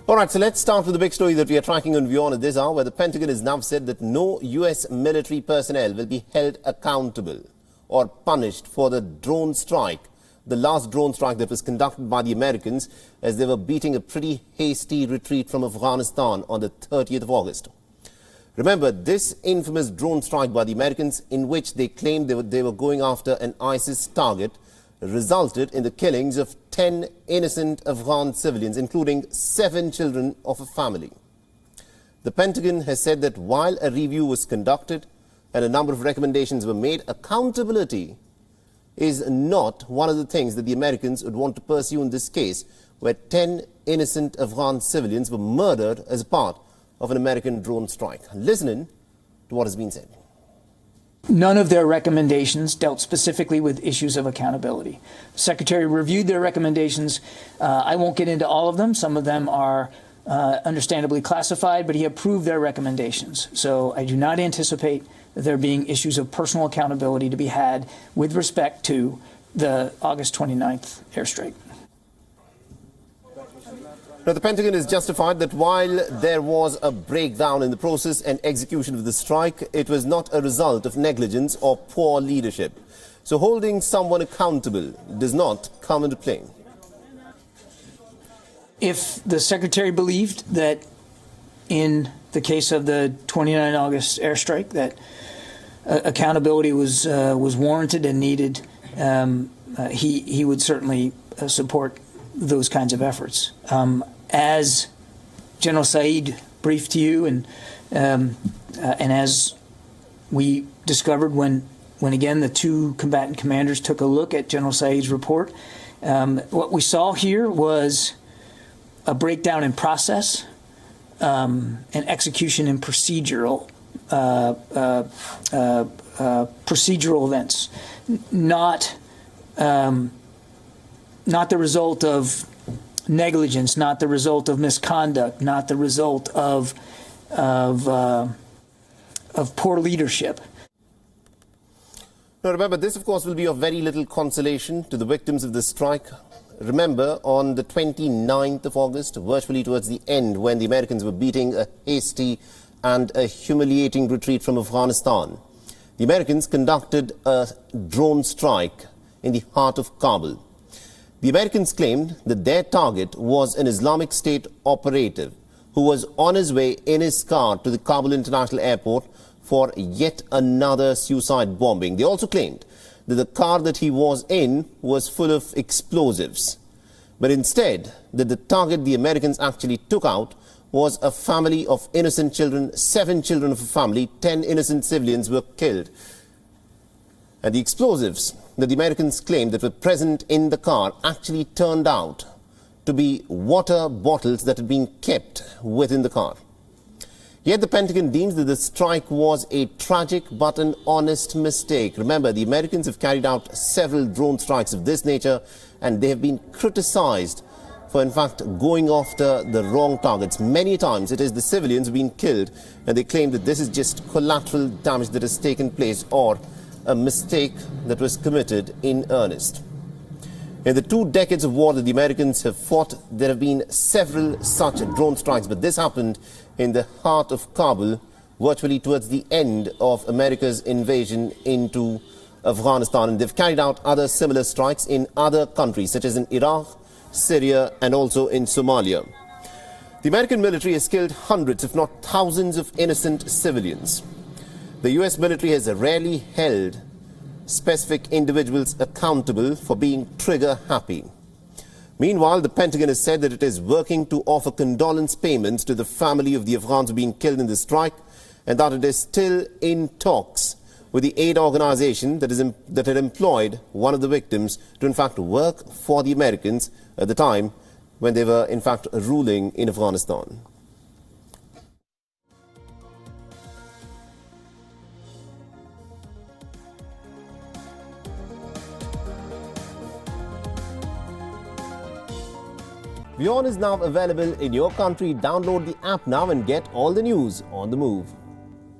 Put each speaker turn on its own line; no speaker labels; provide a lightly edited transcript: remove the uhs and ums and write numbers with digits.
All right, so let's start with the big story that we are tracking on WION at this hour, where the Pentagon has now said that no U.S. military personnel will be held accountable or punished for the drone strike, the last drone strike that was conducted by the Americans as they were beating a pretty hasty retreat from Afghanistan on the 30th of August. Remember, this infamous drone strike by the Americans, in which they claimed they were going after an ISIS target, resulted in the killings of 10 innocent Afghan civilians, including 7 children of a family. The Pentagon has said that while a review was conducted and a number of recommendations were made, accountability is not one of the things that the Americans would want to pursue in this case, where 10 innocent Afghan civilians were murdered as part of an American drone strike. Listen in to what has been said.
None of their recommendations dealt specifically with issues of accountability. The Secretary reviewed their recommendations. I won't get into all of them. Some of them are understandably classified, but he approved their recommendations. So I do not anticipate there being issues of personal accountability to be had with respect to the August 29th airstrike.
Now, the Pentagon has justified that while there was a breakdown in the process and execution of the strike, it was not a result of negligence or poor leadership. So holding someone accountable does not come into play.
If the Secretary believed that in the case of the 29 August airstrike that accountability was warranted and needed, he would certainly support those kinds of efforts. As General Saeed briefed to you, and as we discovered when again the two combatant commanders took a look at General Saeed's report, what we saw here was a breakdown in process and execution in procedural events, not the result of negligence, not the result of misconduct, not the result of poor leadership.
Now remember, this of course will be of very little consolation to the victims of this strike. Remember, on the 29th of August, virtually towards the end, when the Americans were beating a hasty and a humiliating retreat from Afghanistan, the Americans conducted a drone strike in the heart of Kabul. The Americans claimed that their target was an Islamic State operative who was on his way in his car to the Kabul International Airport for yet another suicide bombing. They also claimed that the car that he was in was full of explosives. But instead, that the target the Americans actually took out was a family of innocent children, 7 children of a family, 10 innocent civilians were killed. And the explosives that the Americans claimed that were present in the car actually turned out to be water bottles that had been kept within the car. Yet the Pentagon deems that the strike was a tragic but an honest mistake. Remember, the Americans have carried out several drone strikes of this nature, and they have been criticized for, in fact, going after the wrong targets. Many times it is the civilians who have been killed, and they claim that this is just collateral damage that has taken place, or a mistake that was committed in earnest. In the 2 decades of war that the Americans have fought, there have been several such drone strikes, but this happened in the heart of Kabul, virtually towards the end of America's invasion into Afghanistan. And they've carried out other similar strikes in other countries, such as in Iraq, Syria, and also in Somalia. The American military has killed hundreds, if not thousands, of innocent civilians. The U.S. military has rarely held specific individuals accountable for being trigger happy. Meanwhile, the Pentagon has said that it is working to offer condolence payments to the family of the Afghans being killed in the strike, and that it is still in talks with the aid organization that had employed one of the victims to in fact work for the Americans at the time when they were in fact ruling in Afghanistan. WION is now available in your country. Download the app now and get all the news on the move.